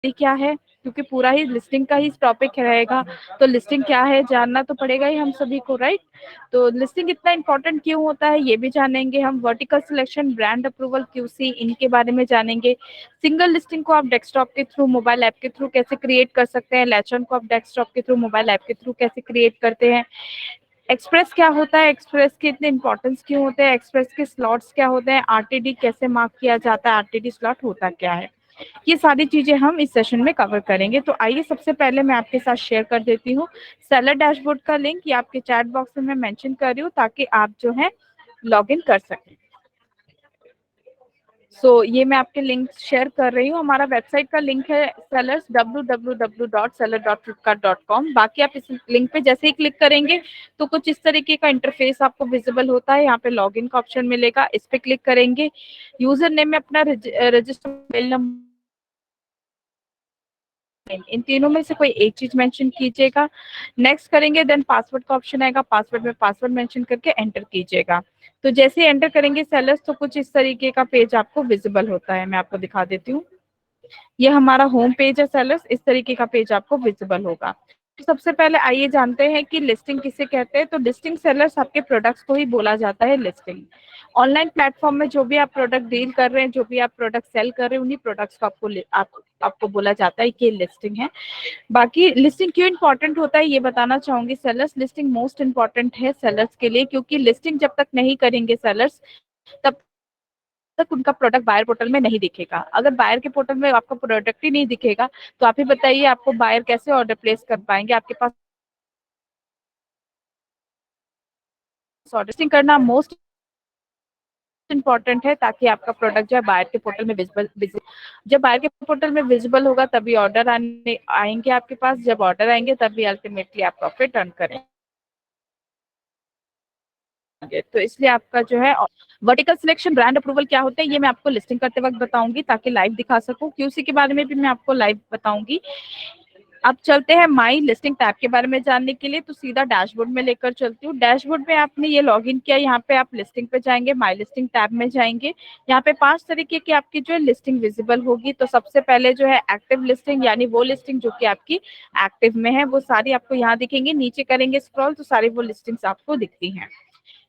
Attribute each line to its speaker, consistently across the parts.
Speaker 1: क्या है, क्योंकि पूरा ही लिस्टिंग का ही टॉपिक रहेगा, तो लिस्टिंग क्या है जानना तो पड़ेगा ही हम सभी को, राइट। तो लिस्टिंग इतना इंपॉर्टेंट क्यों होता है ये भी जानेंगे हम। Vertical selection, brand approval, QC, इनके बारे में जानेंगे। सिंगल लिस्टिंग को आप डेस्कटॉप के थ्रू, मोबाइल ऐप के थ्रू कैसे क्रिएट कर सकते हैं। लैचन को आप डेस्कटॉप के थ्रू, मोबाइल ऐप के थ्रू कैसे क्रिएट करते हैं। एक्सप्रेस क्या होता है, एक्सप्रेस के इतने इंपॉर्टेंस क्यों होते हैं, एक्सप्रेस के स्लॉट्स क्या होते हैं, आरटीडी कैसे मार्क किया जाता है, आरटीडी स्लॉट होता क्या है, ये सारी चीजें हम इस सेशन में कवर करेंगे। तो आइए सबसे पहले मैं आपके साथ शेयर कर देती हूँ सेलर डैशबोर्ड का लिंक, ये आपके चैट बॉक्स में मैं मेंशन कर रही हूँ ताकि आप जो है लॉग इन कर सकें। ये मैं आपके लिंक शेयर कर रही हूँ। हमारा वेबसाइट का लिंक है sellers www.seller.flipkart.com। बाकी आप इस लिंक पे जैसे ही क्लिक करेंगे तो कुछ इस तरीके का इंटरफेस आपको विजिबल होता है। यहाँ पे लॉगिन का ऑप्शन मिलेगा, इस पे क्लिक करेंगे। यूजर नेम में अपना रजिस्टर मोबाइल नंबर, इन तीनों में से कोई एक चीज मेंशन कीजिएगा। नेक्स्ट करेंगे, देन पासवर्ड का ऑप्शन आएगा, पासवर्ड में पासवर्ड मेंशन करके एंटर कीजिएगा। तो जैसे ही एंटर करेंगे सेलर्स, तो कुछ इस तरीके का पेज आपको विजिबल होता है। मैं आपको दिखा देती हूँ, ये हमारा होम पेज है सेलर्स, इस तरीके का पेज आपको विजिबल होगा। तो सबसे पहले आइए जानते हैं कि लिस्टिंग किसे कहते हैं। तो लिस्टिंग सेलर्स आपके प्रोडक्ट्स को ही बोला जाता है लिस्टिंग। ऑनलाइन प्लेटफॉर्म में जो भी आप प्रोडक्ट डील कर रहे हैं, जो भी आप प्रोडक्ट सेल कर रहे हैं, उन्हीं प्रोडक्ट्स को आपको बोला जाता है कि लिस्टिंग है। बाकी लिस्टिंग क्यों इंपॉर्टेंट होता है ये बताना चाहूंगी। सेलर्स लिस्टिंग मोस्ट इंपॉर्टेंट है सेलर्स के लिए, क्योंकि लिस्टिंग जब तक नहीं करेंगे सेलर्स, तब तक उनका प्रोडक्ट बायर पोर्टल में नहीं दिखेगा। अगर बायर के पोर्टल में आपका प्रोडक्ट ही नहीं दिखेगा तो आप ही बताइए आपको बायर कैसे ऑर्डर प्लेस कर पाएंगे। आपके पास ऑर्डर करना मोस्ट इंपॉर्टेंट है ताकि आपका प्रोडक्ट जो है बायर के पोर्टल में विजिबल, जब बायर के पोर्टल में विजिबल होगा तभी ऑर्डर आएंगे आपके पास। जब ऑर्डर आएंगे तभी अल्टीमेटली आप प्रॉफिट अर्न करेंगे। तो इसलिए आपका जो है वर्टिकल सिलेक्शन, ब्रांड अप्रूवल क्या होता है ये मैं आपको लिस्टिंग करते वक्त बताऊंगी ताकि लाइव दिखा सकूं। क्यूसी के बारे में भी मैं आपको लाइव बताऊंगी। अब चलते हैं माई लिस्टिंग टैब के बारे में जानने के लिए। तो सीधा डैशबोर्ड में लेकर चलती हूँ। डैशबोर्ड में आपने ये लॉगिन किया, यहाँ पे आप लिस्टिंग पे जाएंगे, माई लिस्टिंग टैब में जाएंगे। यहाँ पे 5 तरीके की आपकी जो है लिस्टिंग विजिबल होगी। तो सबसे पहले जो है एक्टिव लिस्टिंग, यानी वो लिस्टिंग जो कि आपकी एक्टिव में है, वो सारी आपको यहाँ दिखेंगी। नीचे करेंगे स्क्रॉल तो सारी वो लिस्टिंग्स आपको दिखती हैं।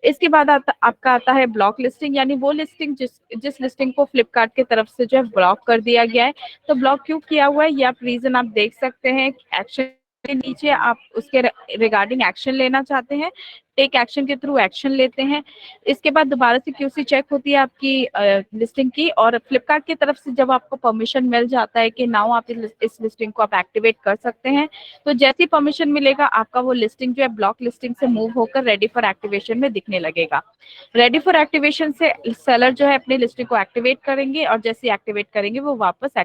Speaker 1: इसके बाद आपका आता है ब्लॉक लिस्टिंग, यानी वो लिस्टिंग जिस लिस्टिंग को फ्लिपकार्ट की तरफ से जो है ब्लॉक कर दिया गया है। तो ब्लॉक क्यों किया हुआ है ये आप रीजन आप देख सकते हैं। एक्शन के नीचे आप उसके रिगार्डिंग एक्शन लेना चाहते हैं, टेक एक्शन के थ्रू एक्शन लेते हैं। इसके बाद दोबारा से क्यूसी चेक होती है आपकी लिस्टिंग की, और फ्लिपकार्ट की तरफ से जब आपको परमिशन मिल जाता है कि नाउ आप इस लिस्टिंग को आप एक्टिवेट कर सकते हैं, तो जैसी परमिशन मिलेगा आपका वो लिस्टिंग जो है ब्लॉक लिस्टिंग से मूव होकर रेडी फॉर एक्टिवेशन में दिखने लगेगा। रेडी फॉर एक्टिवेशन से सेलर जो है अपनी लिस्टिंग को एक्टिवेट करेंगे, और जैसे एक्टिवेट करेंगे वो वापस।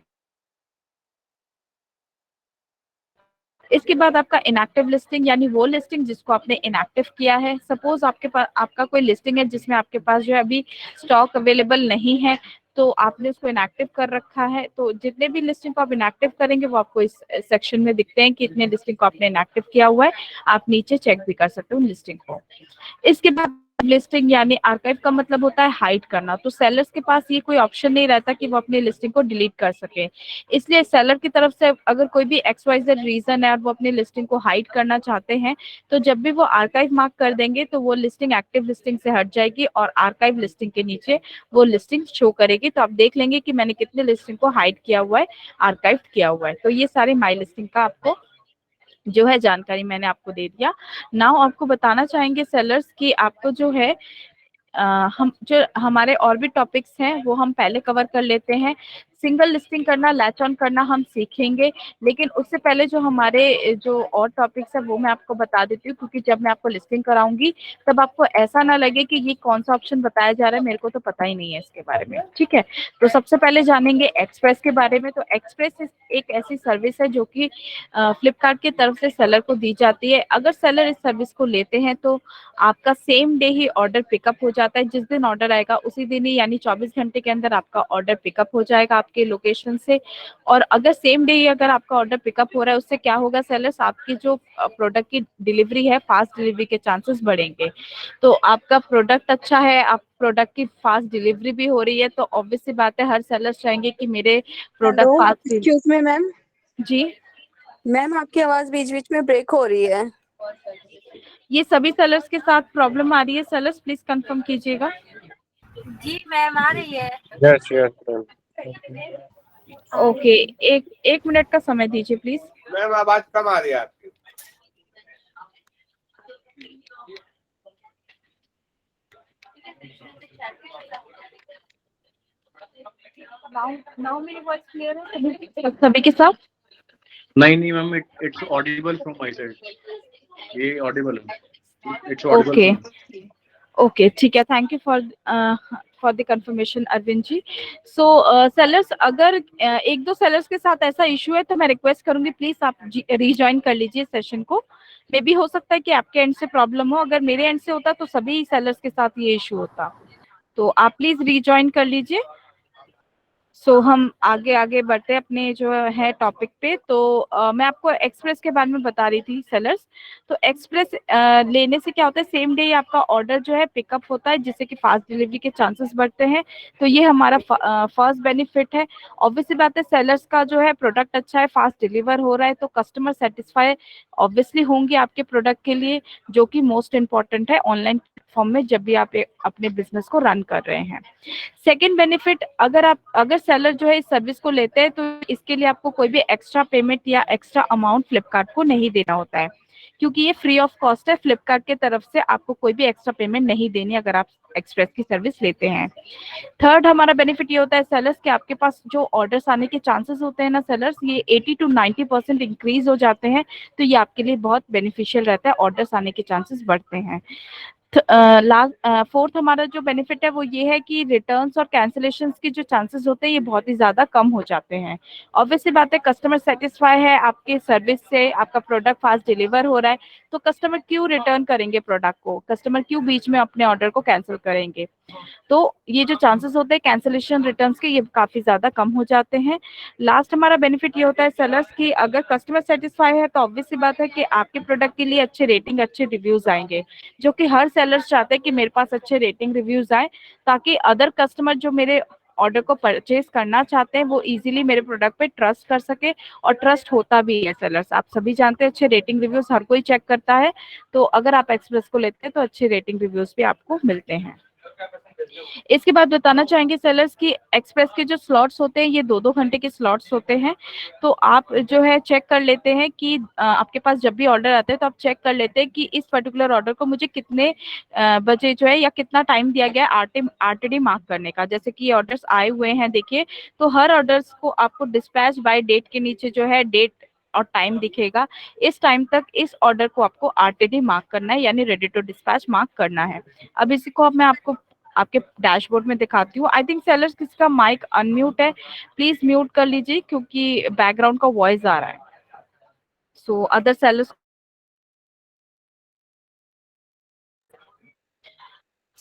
Speaker 1: इसके बाद आपका इनएक्टिव लिस्टिंग, यानी वो लिस्टिंग जिसको आपने इनएक्टिव किया है। सपोज आपके पास आपका कोई लिस्टिंग है जिसमें आपके पास जो है अभी स्टॉक अवेलेबल नहीं है, तो आपने उसको इनएक्टिव कर रखा है। तो जितने भी लिस्टिंग को आप इनएक्टिव करेंगे वो आपको इस सेक्शन में दिखते हैं कि इतने लिस्टिंग को आपने इनएक्टिव किया हुआ है। आप नीचे चेक भी कर सकते हो लिस्टिंग को। इसके बाद लिस्टिंग, यानी आर्काइव का मतलब होता है हाइड करना। तो सेलर्स के पास ये कोई ऑप्शन नहीं रहता कि वो अपनी लिस्टिंग को डिलीट कर सके। इसलिए सेलर की तरफ से अगर कोई भी XYZ रीजन है और वो अपनी लिस्टिंग को हाइड करना चाहते हैं, तो जब भी वो आर्काइव मार्क कर देंगे तो वो लिस्टिंग एक्टिव लिस्टिंग से हट जाएगी और आर्काइव लिस्टिंग के नीचे वो लिस्टिंग शो करेगी। तो आप देख लेंगे कि मैंने कितने लिस्टिंग को हाइड किया हुआ है, आर्काइव किया हुआ है। तो ये सारी माई लिस्टिंग का आपको जो है जानकारी मैंने आपको दे दिया। नाउ आपको बताना चाहेंगे सेलर्स की आपको जो है हम जो हमारे और भी टॉपिक्स हैं वो हम पहले कवर कर लेते हैं। सिंगल लिस्टिंग करना, लैच ऑन करना हम सीखेंगे, लेकिन उससे पहले जो हमारे जो और टॉपिक्स है वो मैं आपको बता देती हूँ, क्योंकि जब मैं आपको लिस्टिंग कराऊंगी तब आपको ऐसा ना लगे कि ये कौन सा ऑप्शन बताया जा रहा है, मेरे को तो पता ही नहीं है इसके बारे में। ठीक है, तो सबसे पहले जानेंगे एक्सप्रेस के बारे में। तो एक्सप्रेस एक ऐसी सर्विस है जो कि फ्लिपकार्ट की तरफ से सेलर को दी जाती है। अगर सेलर इस सर्विस को लेते हैं तो आपका सेम डे ही ऑर्डर पिकअप हो जाता है। जिस दिन ऑर्डर आएगा उसी दिन ही, यानी 24 घंटे के अंदर आपका ऑर्डर पिकअप हो जाएगा आपके लोकेशन से। और अगर सेम डे ही अगर आपका ऑर्डर पिकअप हो रहा है, उससे क्या होगा सेलर्स, आपकी जो प्रोडक्ट की डिलीवरी है, फास्ट डिलीवरी के चांसेस बढ़ेंगे। तो आपका प्रोडक्ट अच्छा है, आप प्रोडक्ट की फास्ट डिलीवरी भी हो रही है, तो ऑब्वियस सी बात है हर सेलर चाहेंगे कि मेरे
Speaker 2: hello,
Speaker 1: product fast.
Speaker 2: Excuse me ma'am.
Speaker 1: जी
Speaker 2: मैम आपकी आवाज बीच बीच में ब्रेक हो रही है।
Speaker 1: ये सभी सेलर्स के साथ प्रॉब्लम आ रही है? सेलर्स प्लीज कंफर्म कीजिएगा।
Speaker 2: जी मैम आ रही है।
Speaker 3: Yes yes ma'am.
Speaker 1: ओके, एक मिनट का समय दीजिए प्लीज।
Speaker 3: मैम आवाज कम आ रही है आपकी।
Speaker 1: नाउ मेरी वॉइस क्लियर है सभी के साथ?
Speaker 3: नहीं ma'am, it's audible from my side. ये ऑडिबल है, it's audible
Speaker 1: okay
Speaker 3: from.
Speaker 1: Okay, ठीक है, thank you for the confirmation Arvind ji. So sellers, अगर एक दो सेलर्स के साथ ऐसा इशू है तो मैं रिक्वेस्ट करूंगी प्लीज आप रीज्वाइन कर लीजिए सेशन को। मे बी हो सकता है कि आपके एंड से प्रॉब्लम हो, अगर मेरे एंड से होता तो सभी सेलर्स के साथ ये इशू होता। तो आप प्लीज रीज्वाइन कर लीजिए। सो हम आगे आगे बढ़ते हैं अपने जो है टॉपिक पे। तो मैं आपको एक्सप्रेस के बारे में बता रही थी सेलर्स। तो एक्सप्रेस लेने से क्या होता है, सेम डे आपका ऑर्डर जो है पिकअप होता है, जिससे कि फास्ट डिलीवरी के चांसेस बढ़ते हैं। तो ये हमारा फर्स्ट बेनिफिट है। ऑब्वियसली बात है, सेलर्स का जो है प्रोडक्ट अच्छा है, फास्ट डिलीवर हो रहा है, तो कस्टमर सेटिस्फाई ऑब्वियसली होंगे आपके प्रोडक्ट के लिए, जो कि मोस्ट इंपॉर्टेंट है ऑनलाइन प्लेटफॉर्म में जब भी आप अपने बिजनेस को रन कर रहे हैं। सेकेंड बेनिफिट, अगर सेलर जो है इस सर्विस को लेते हैं तो इसके लिए आपको कोई भी एक्स्ट्रा पेमेंट या एक्स्ट्रा अमाउंट फ्लिपकार्ट को नहीं देना होता है, क्योंकि ये फ्री ऑफ कॉस्ट है। फ्लिपकार्ट के तरफ से आपको कोई भी एक्स्ट्रा पेमेंट नहीं देनी अगर आप एक्सप्रेस की सर्विस लेते हैं। थर्ड हमारा बेनिफिट ये होता है सेलर्स के, आपके पास जो ऑर्डर्स आने के चांसेस होते हैं ना सेलर्स, ये 80 to 90% इंक्रीज हो जाते हैं। तो ये आपके लिए बहुत बेनिफिशियल रहता है, ऑर्डर्स आने के चांसेस बढ़ते हैं। लास्ट फोर्थ हमारा जो बेनिफिट है वो ये है कि रिटर्न्स और कैंसिलेशंस के जो चांसेस होते हैं ये बहुत ही ज्यादा कम हो जाते हैं। ऑब्वियसली बात है, कस्टमर सेटिस्फाई है आपके सर्विस से, आपका प्रोडक्ट फास्ट डिलीवर हो रहा है, तो कस्टमर क्यों रिटर्न करेंगे प्रोडक्ट को, कस्टमर क्यों बीच में अपने ऑर्डर को कैंसिल करेंगे। तो ये जो चांसेस होते हैं कैंसिलेशन रिटर्न्स के, ये काफी ज्यादा कम हो जाते हैं। लास्ट हमारा बेनिफिट ये होता है सेलर्स की, अगर कस्टमर सेटिस्फाई है तो ऑब्वियस सी बात है कि आपके प्रोडक्ट के लिए अच्छे रेटिंग अच्छे रिव्यूज आएंगे, जो कि हर सेलर्स चाहते हैं कि मेरे पास अच्छे रेटिंग रिव्यूज आए, ताकि अदर कस्टमर जो मेरे ऑर्डर को परचेज करना चाहते हैं वो इजीली मेरे प्रोडक्ट पे ट्रस्ट कर सके। और ट्रस्ट होता भी है सेलर्स, आप सभी जानते हैं, अच्छे रेटिंग रिव्यूज हर कोई चेक करता है। तो अगर आप एक्सप्रेस को लेते हैं तो अच्छे रेटिंग रिव्यूज भी आपको मिलते हैं। इसके बाद बताना चाहेंगे सेलर्स की, एक्सप्रेस के जो स्लॉट्स होते हैं ये 2-2 घंटे के स्लॉट्स होते हैं। तो आप जो है चेक कर लेते हैं कि आपके पास जब भी ऑर्डर आते हैं तो आप चेक कर लेते हैं कि इस पर्टिकुलर ऑर्डर को मुझे कितने बजे जो है या कितना टाइम दिया गया है आरटीडी मार्क करने का। जैसे कि ऑर्डर्स आए हुए हैं देखिए, तो हर ऑर्डर्स को आपको डिस्पैच बाय डेट के नीचे जो है डेट और टाइम दिखेगा। इस टाइम तक इस ऑर्डर को आपको आरटीडी मार्क करना है, यानी रेडी टू डिस्पैच मार्क करना है। अब इसी को अब मैं आपको आपके डैशबोर्ड में दिखाती हूँ। आई थिंक सेलर्स किसी का माइक अनम्यूट है, प्लीज म्यूट कर लीजिए क्योंकि बैकग्राउंड का वॉइस आ रहा है। So other sellers,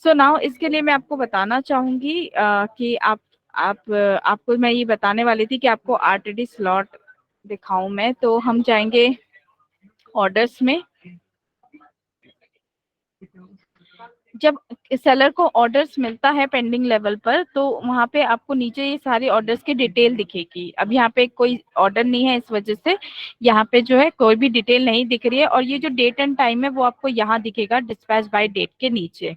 Speaker 1: so now इसके लिए मैं आपको बताना चाहूंगी कि आपको मैं ये बताने वाली थी कि आपको आरटीडी स्लॉट दिखाऊं मैं। तो हम जाएंगे ऑर्डर्स में। जब सेलर को ऑर्डर्स मिलता है पेंडिंग लेवल पर, तो वहां पे आपको नीचे ये सारी ऑर्डर्स की डिटेल दिखेगी। अब यहाँ पे कोई ऑर्डर नहीं है, इस वजह से यहाँ पे जो है कोई भी डिटेल नहीं दिख रही है। और ये जो डेट एंड टाइम है वो आपको यहाँ दिखेगा डिस्पैच बाय डेट के नीचे।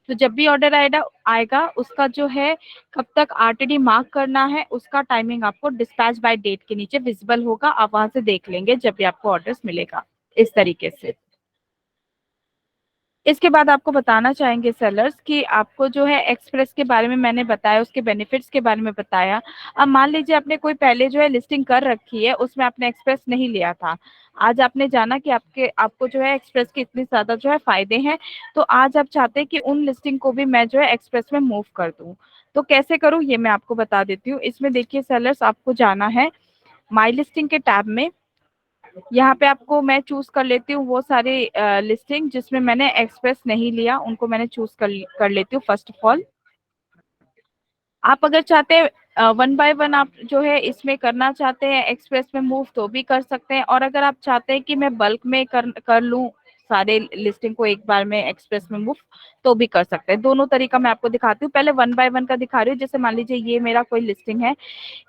Speaker 1: तो जब भी ऑर्डर आएगा आएगा उसका जो है कब तक आरटीडी मार्क करना है उसका टाइमिंग आपको डिस्पैच बाय डेट के नीचे विजिबल होगा। आप वहां से देख लेंगे जब भी आपको ऑर्डर्स मिलेगा इस तरीके से। इसके बाद आपको बताना चाहेंगे सेलर्स कि आपको जो है एक्सप्रेस के बारे में मैंने बताया, उसके बेनिफिट्स के बारे में बताया। अब मान लीजिए आपने कोई पहले जो है लिस्टिंग कर रखी है, उसमें आपने एक्सप्रेस नहीं लिया था। आज आपने जाना कि आपको जो है एक्सप्रेस के इतने ज्यादा जो है फायदे हैं, तो आज आप चाहते हैं कि उन लिस्टिंग को भी मैं जो है एक्सप्रेस में मूव कर दूं। तो कैसे करूं ये मैं आपको बता देती हूँ। इसमें देखिए सेलर्स, आपको जाना है माई लिस्टिंग के टैब में। यहाँ पे आपको मैं चूज कर लेती हूँ वो सारे लिस्टिंग जिसमें मैंने एक्सप्रेस नहीं लिया, उनको मैंने चूज कर लेती हूँ फर्स्ट ऑफ ऑल। आप अगर चाहते हैं वन बाय वन आप जो है इसमें करना चाहते हैं एक्सप्रेस में मूव, तो भी कर सकते हैं। और अगर आप चाहते हैं कि मैं बल्क में कर लूँ सारे लिस्टिंग को एक बार में एक्सप्रेस में मूव तो भी कर सकते हैं। दोनों तरीका मैं आपको दिखाती हूँ। पहले 1 बाय 1 का दिखा रही हूँ। जैसे मान लीजिए ये मेरा कोई लिस्टिंग है,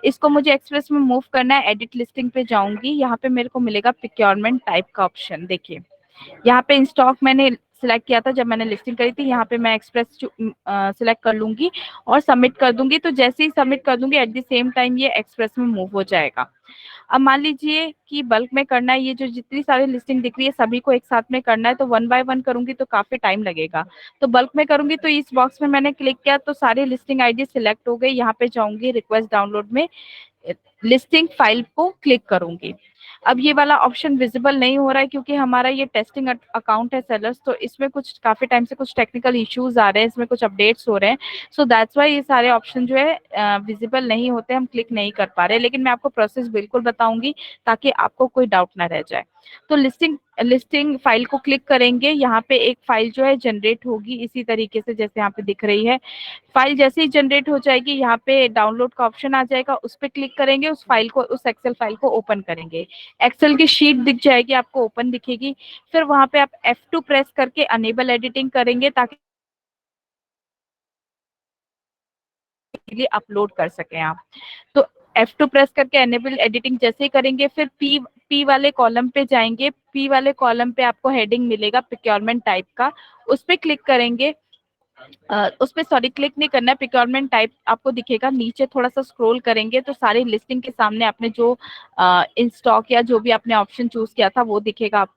Speaker 1: इसको मुझे एक्सप्रेस में मूव करना है। एडिट लिस्टिंग पे जाऊंगी, यहाँ पे मेरे को मिलेगा प्रोक्योरमेंट टाइप का ऑप्शन। देखिए यहाँ पे इन स्टॉक मैंने सिलेक्ट किया था जब मैंने लिस्टिंग करी थी। यहाँ पे मैं एक्सप्रेस सिलेक्ट कर लूंगी और सबमिट कर दूंगी। तो जैसे ही सबमिट कर दूंगी एट द सेम टाइम ये एक्सप्रेस में मूव हो जाएगा। अब मान लीजिए कि बल्क में करना है, ये जो जितनी सारी लिस्टिंग दिख रही है सभी को एक साथ में करना है, तो 1 बाय 1 करूंगी तो काफी टाइम लगेगा। तो बल्क में करूंगी तो इस बॉक्स में मैंने क्लिक किया तो सारी लिस्टिंग आईडी सिलेक्ट हो गई। यहाँ पे जाऊंगी रिक्वेस्ट डाउनलोड में, लिस्टिंग फाइल को क्लिक करूंगी। अब ये वाला ऑप्शन विजिबल नहीं हो रहा है क्योंकि हमारा ये टेस्टिंग अकाउंट है सेलर्स, तो इसमें कुछ काफी टाइम से कुछ टेक्निकल इश्यूज आ रहे हैं, इसमें कुछ अपडेट्स हो रहे हैं। सो दैट्स वाई ये सारे ऑप्शन जो है विजिबल नहीं होते, हम क्लिक नहीं कर पा रहे। लेकिन मैं आपको प्रोसेस बिल्कुल बताऊंगी ताकि आपको कोई डाउट ना रह जाए। तो लिस्टिंग फाइल को क्लिक करेंगे, यहाँ पे एक फाइल जो है जनरेट होगी इसी तरीके से जैसे यहाँ पे दिख रही है। फाइल जैसे ही जनरेट हो जाएगी यहाँ पे डाउनलोड का ऑप्शन आ जाएगा, उस पर क्लिक करेंगे, उस फाइल को, उस एक्सेल फाइल को ओपन करेंगे। एक्सेल की शीट दिख जाएगी आपको, ओपन दिखेगी। फिर वहां पे आप F2 प्रेस करके अनेबल एडिटिंग करेंगे ताकि अपलोड कर सकें आप। तो F2 प्रेस करके एनेबल एडिटिंग जैसे ही करेंगे फिर पी वाले कॉलम पे जाएंगे। पी वाले कॉलम पे आपको हेडिंग मिलेगा प्रोक्योरमेंट टाइप का, उस पर क्लिक करेंगे। उस पे सॉरी क्लिक नहीं करना है, प्रोक्योरमेंट टाइप आपको दिखेगा। नीचे थोड़ा सा स्क्रॉल करेंगे तो सारी लिस्टिंग के सामने आपने जो इन स्टॉक या जो भी आपने ऑप्शन चूज किया था वो दिखेगा। आप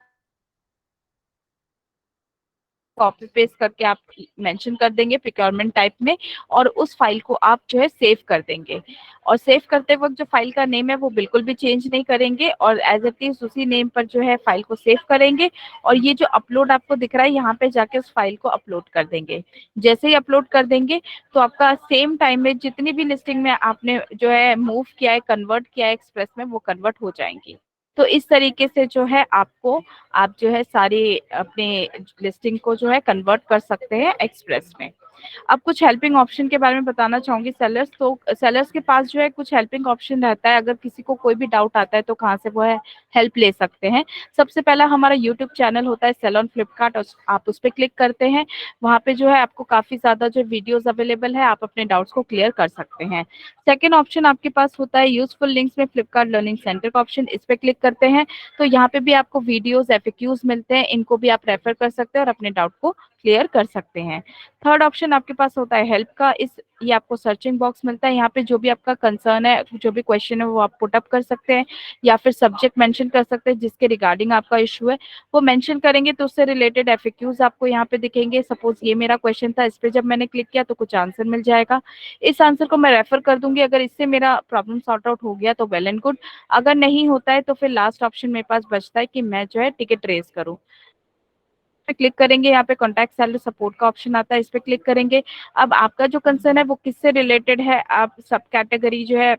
Speaker 1: कॉपी पेस्ट करके आप मेंशन कर देंगे प्रोक्योरमेंट टाइप में और उस फाइल को आप जो है सेव कर देंगे। और सेव करते वक्त जो फाइल का नेम है वो बिल्कुल भी चेंज नहीं करेंगे और एज इट इज उसी नेम पर जो है फाइल को सेव करेंगे। और ये जो अपलोड आपको दिख रहा है यहाँ पे जाके उस फाइल को अपलोड कर देंगे। जैसे ही अपलोड कर देंगे तो आपका सेम टाइम में जितनी भी लिस्टिंग में आपने जो है मूव किया है, कन्वर्ट किया है एक्सप्रेस में, वो कन्वर्ट हो जाएंगी। तो इस तरीके से जो है आपको, आप जो है सारी अपने लिस्टिंग को जो है कन्वर्ट कर सकते हैं एक्सप्रेस में। अब कुछ हेल्पिंग ऑप्शन के बारे में बताना चाहूंगी सेलर्स। तो सेलर्स के पास जो है कुछ हेल्पिंग ऑप्शन रहता है, अगर किसी को कोई भी डाउट आता है तो कहाँ से वो है हेल्प ले सकते हैं। सबसे पहला हमारा यूट्यूब चैनल होता है सेल ऑन फ्लिपकार्ट, और आप उस पर क्लिक करते हैं। वहाँ पे जो है आपको काफी ज्यादा जो वीडियोज अवेलेबल है, आप अपने डाउट्स को क्लियर कर सकते हैं। सेकेंड ऑप्शन आपके पास होता है यूजफुल लिंक्स में फ्लिपकार्ट लर्निंग सेंटर का ऑप्शन, इस पे क्लिक करते हैं तो यहाँ पे भी आपको वीडियोस एफएक्यूज मिलते हैं, इनको भी आप रेफर कर सकते हैं और अपने डाउट को क्लियर कर सकते हैं। थर्ड ऑप्शन आपके पास होता है हेल्प का, ये आपको सर्चिंग बॉक्स मिलता है। यहाँ पे जो भी आपका कंसर्न है, जो भी क्वेश्चन है वो आप पुट अप कर सकते हैं या फिर सब्जेक्ट मेंशन कर सकते हैं जिसके रिगार्डिंग आपका इशू है वो मेंशन करेंगे तो उससे रिलेटेड एफएक्यूज आपको यहाँ पे दिखेंगे। सपोज ये मेरा क्वेश्चन था, इस पे जब मैंने क्लिक किया तो कुछ आंसर मिल जाएगा। इस आंसर को मैं रेफर कर दूंगी, अगर इससे मेरा प्रॉब्लम सॉर्ट आउट हो गया तो वेल एंड गुड, अगर नहीं होता है तो फिर लास्ट ऑप्शन मेरे पास बचता है कि मैं जो है टिकट रेज करूं। पे क्लिक करेंगे, यहाँ पे कॉन्टैक्ट सेलर सपोर्ट का ऑप्शन आता है, इस पे क्लिक करेंगे। अब आपका जो कंसर्न है वो किससे रिलेटेड है, आप सब कैटेगरी जो है,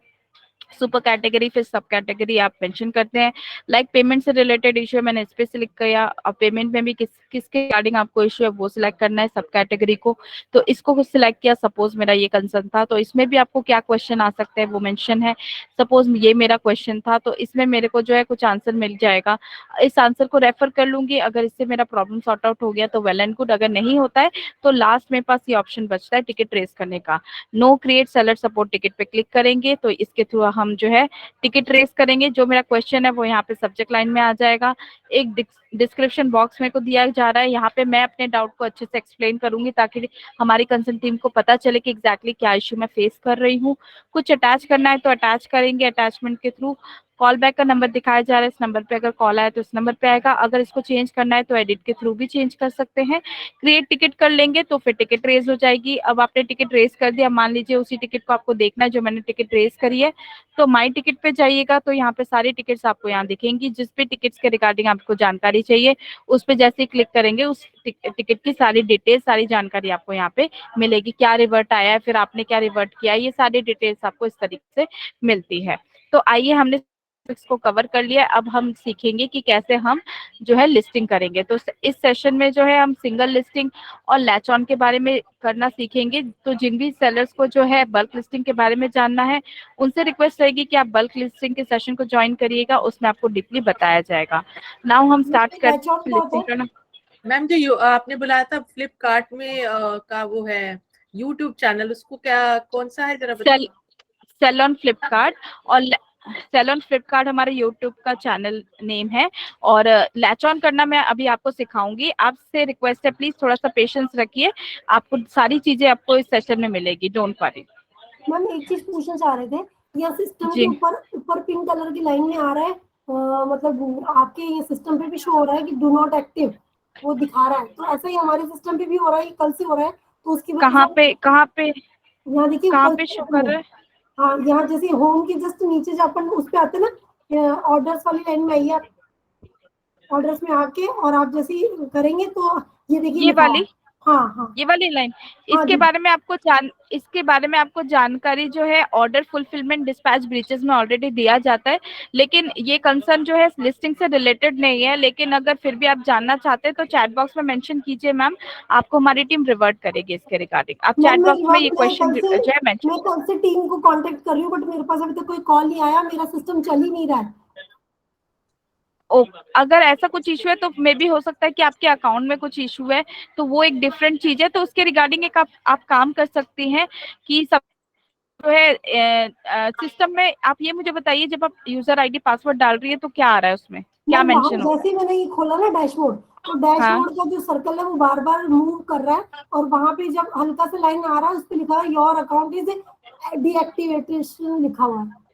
Speaker 1: सुपर कैटेगरी फिर सब कैटेगरी आप मेंशन करते हैं। लाइक पेमेंट से रिलेटेड इशू है, मैंने इस पे सिलेक्ट किया। अब पेमेंट में भी किसके रिगार्डिंग आपको इशू है वो सिलेक्ट करना है सब कैटेगरी को, तो इसको सिलेक्ट किया। सपोज मेरा ये कंसर्न था तो इसमें भी आपको क्या क्वेश्चन आ सकते हैं वो मेंशन है। सपोज ये मेरा क्वेश्चन था तो इसमें मेरे को जो है कुछ आंसर मिल जाएगा, इस आंसर को रेफर कर लूंगी। अगर इससे मेरा प्रॉब्लम सॉर्ट आउट हो गया तो वेल एंड गुड, अगर नहीं होता है तो लास्ट मेरे पास ये ऑप्शन बचता है टिकट ट्रेस करने का। No create seller support ticket पे क्लिक करेंगे तो इसके थ्रू हम जो है टिकट रेस करेंगे। जो मेरा क्वेश्चन है वो यहाँ पे सब्जेक्ट लाइन में आ जाएगा। एक डिस्क्रिप्शन बॉक्स मेरे को दिया जा रहा है, यहाँ पे मैं अपने डाउट को अच्छे से एक्सप्लेन करूंगी ताकि हमारी कंसर्न टीम को पता चले कि एग्जैक्टली क्या इशू मैं फेस कर रही हूँ। कुछ अटैच करना है तो अटैच करेंगे, अटैचमेंट के थ्रू कॉल बैक का नंबर दिखाया जा रहा है, इस नंबर पे अगर कॉल आए तो इस नंबर पे आएगा। अगर इसको चेंज करना है तो एडिट के थ्रू भी चेंज कर सकते हैं। क्रिएट टिकट कर लेंगे तो फिर टिकट रेज हो जाएगी। अब आपने टिकट रेज कर दिया, मान लीजिए उसी टिकट को आपको देखना है जो मैंने टिकट रेज करी है, तो माई टिकट पे जाइएगा तो यहाँ पे सारी टिकट्स आपको यहाँ दिखेंगी। जिस पे टिकट्स के रिगार्डिंग आपको जानकारी चाहिए उस पे जैसे ही क्लिक करेंगे उस टिकट की सारी डिटेल्स, सारी जानकारी आपको यहाँ पे मिलेगी। क्या रिवर्ट आया है, फिर आपने क्या रिवर्ट किया है, ये सारी डिटेल्स आपको इस तरीके से मिलती है। तो आइए, हमने इसको कवर कर लिया, अब हम सीखेंगे कि कैसे हम जो है लिस्टिंग करेंगे। तो इस सेशन में जो है हम सिंगल लिस्टिंग और लैच ऑन के बारे में करना सीखेंगे। तो जिन भी सेलर्स को जो है बल्क लिस्टिंग के बारे में जानना है उनसे रिक्वेस्ट रहेगी कि आप बल्क लिस्टिंग के सेशन को ज्वाइन करिएगा, उसमें आपको डीपली बताया जाएगा। नाउ हम स्टार्ट करते हैं लिस्टिंग करना।
Speaker 4: मैम जो आपने बुलाया था फ्लिपकार्ट में का वो है यूट्यूब चैनल, उसको क्या कौन सा है जरा बताइए।
Speaker 1: सेल ऑन फ्लिपकार्ट, और सेल ऑन फ्लिपकार्ट हमारे यूट्यूब का चैनल नेम है। और लैच ऑन करना मैं अभी आपको सिखाऊंगी। आपसे रिक्वेस्ट है प्लीज थोड़ा सा पेशेंस रखिए, आपको सारी चीजें आपको इस सेशन में मिलेगी, डोंट वरी।
Speaker 5: मैम एक चीज पूछना चाह रहे थे, यहाँ सिस्टम के
Speaker 1: जी।
Speaker 5: ऊपर ऊपर पिंक कलर की लाइन में आ रहा है, मतलब आपके ये सिस्टम पे भी शो हो रहा है कि डू नॉट एक्टिव, वो दिखा रहा है, तो ऐसा ही हमारे सिस्टम पे भी हो रहा है, कल से हो रहा है, तो उसकी वजह
Speaker 1: कहाँ पे
Speaker 5: यहाँ देखिए
Speaker 1: कहाँ
Speaker 5: ऊपर
Speaker 1: पे शो कर रहा है?
Speaker 5: हाँ, यहाँ जैसे होम के जस्ट नीचे जब अपन उस पे आते हैं ना, ऑर्डर्स वाली लाइन में आइए आप, ऑर्डर्स में आके और आप जैसे ही करेंगे तो ये देखिए
Speaker 1: ये
Speaker 5: लिखा हुआ
Speaker 1: वाली
Speaker 5: है। हाँ हाँ
Speaker 1: ये वाली लाइन,
Speaker 5: हाँ
Speaker 1: इसके
Speaker 5: जी।
Speaker 1: बारे में आपको जानकारी जो है ऑर्डर फुलफिलमेंट डिस्पैच ब्रीचेस में ऑलरेडी दिया जाता है, लेकिन ये कंसर्न जो है लिस्टिंग से रिलेटेड नहीं है। लेकिन अगर फिर भी आप जानना चाहते हैं तो चैट बॉक्स में मेंशन कीजिए मैम, आपको हमारी टीम रिवर्ट करेगी इसके रिगार्डिंग। आप चैट बॉक्स में ये क्वेश्चन जो है मेंशन।
Speaker 5: मैं कल से टीम को कांटेक्ट कर रही हूँ, बट मेरे पास अभी तक कोई कॉल नहीं आया, मेरा सिस्टम चल ही नहीं रहा है।
Speaker 1: अगर ऐसा कुछ इशू है तो मे भी हो सकता है कि आपके अकाउंट में कुछ इशू है, तो वो एक डिफरेंट चीज है। तो उसके रिगार्डिंग एक आप काम कर सकती हैं कि सब जो है सिस्टम में आप ये मुझे बताइए, जब आप यूजर आईडी पासवर्ड डाल रही है तो क्या आ रहा है उसमें, क्या
Speaker 5: मैं वहां
Speaker 1: मेंशन हो?
Speaker 5: जैसे ही मैंने ये खोला ना डैशबोर्ड, तो
Speaker 1: हाँ,
Speaker 5: डैशबोर्ड का जो सर्कल है वो बार बार मूव कर रहा है, और वहां पे जब हल्का सा लाइन आ रहा है उस पे लिखा है योर अकाउंट इज डीएक्टिवेटेशन लिखा हुआ है।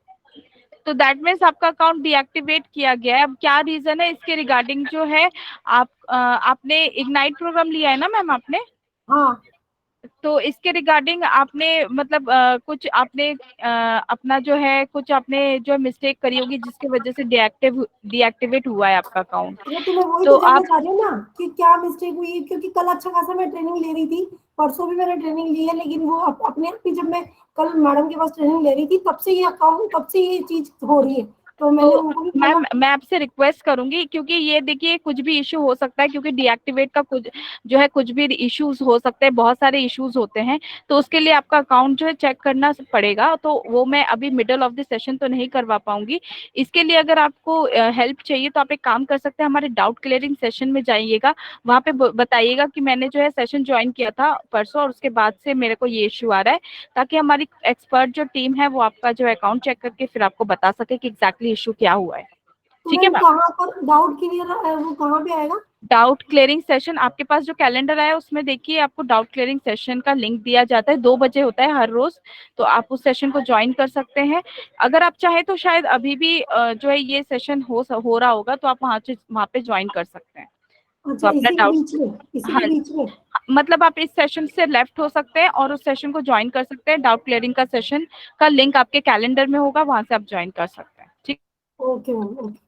Speaker 1: तो दैट मीन्स आपका अकाउंट डीएक्टिवेट किया गया है। अब क्या रीजन है इसके रिगार्डिंग जो है, आपने इग्नाइट प्रोग्राम लिया है ना मैम आपने?
Speaker 5: हाँ
Speaker 1: तो इसके रिगार्डिंग आपने मतलब कुछ आपने अपना जो है कुछ आपने जो मिस्टेक करी होगी जिसकी वजह से डीएक्टिवेट हुआ है आपका अकाउंट।
Speaker 5: अरे तो मैं वही
Speaker 1: तो
Speaker 5: तो जानना
Speaker 1: आप
Speaker 5: चाह रही हूँ ना कि क्या मिस्टेक हुई है, क्योंकि कल अच्छा खासा मैं ट्रेनिंग ले रही थी, परसों भी मैंने ट्रेनिंग ली है, लेकिन वो अपने आप ही जब मैं कल मैडम के पास ट्रेनिंग ले रही थी तब से ये अकाउंट, तब से ये चीज हो रही है, तो मैंने
Speaker 1: तो
Speaker 5: उनको भी
Speaker 1: मैम
Speaker 5: बोला।
Speaker 1: मैं आपसे रिक्वेस्ट करूंगी, क्योंकि ये देखिए कुछ भी इशू हो सकता है, क्योंकि डीएक्टिवेट का कुछ जो है कुछ भी इश्यूज हो सकते हैं, बहुत सारे इश्यूज होते हैं। तो उसके लिए आपका अकाउंट जो है चेक करना पड़ेगा, तो वो मैं अभी मिडल ऑफ द सेशन तो नहीं करवा पाऊंगी। इसके लिए अगर आपको हेल्प चाहिए तो आप एक काम कर सकते हैं, हमारे डाउट क्लियरिंग सेशन में जाइएगा, वहां पे बताइएगा कि मैंने जो है सेशन ज्वाइन किया था परसों और उसके बाद से मेरे को ये इशू आ रहा है, ताकि हमारी एक्सपर्ट जो टीम है वो आपका जो अकाउंट चेक करके फिर आपको बता सके कि एग्जैक्टली इशू क्या हुआ है।
Speaker 5: तो
Speaker 1: ठीक है
Speaker 5: मैम
Speaker 1: मैम?
Speaker 5: कहाँ पर डाउट क्लियर वो कहाँ पे आएगा?
Speaker 1: डाउट क्लियरिंग सेशन आपके पास जो कैलेंडर आया उसमें देखिए आपको डाउट क्लियरिंग सेशन का लिंक दिया जाता है, 2 बजे होता है हर रोज, तो आप उस सेशन को ज्वाइन कर सकते हैं। अगर आप चाहे तो शायद अभी भी जो है ये सेशन हो रहा होगा, तो आप वहाँ पे ज्वाइन कर सकते हैं। तो
Speaker 5: अच्छा,
Speaker 1: अपना
Speaker 5: इसी के
Speaker 1: डाउट,
Speaker 5: बीच में, इसी
Speaker 1: हाँ,
Speaker 5: के बीच में।
Speaker 1: मतलब आप इस सेशन से लेफ्ट हो सकते हैं और उस सेशन को ज्वाइन कर सकते हैं। डाउट क्लियरिंग का सेशन का लिंक आपके कैलेंडर में होगा, वहां से आप ज्वाइन कर सकते हैं। ठीक,
Speaker 5: ओके मैम, ओके।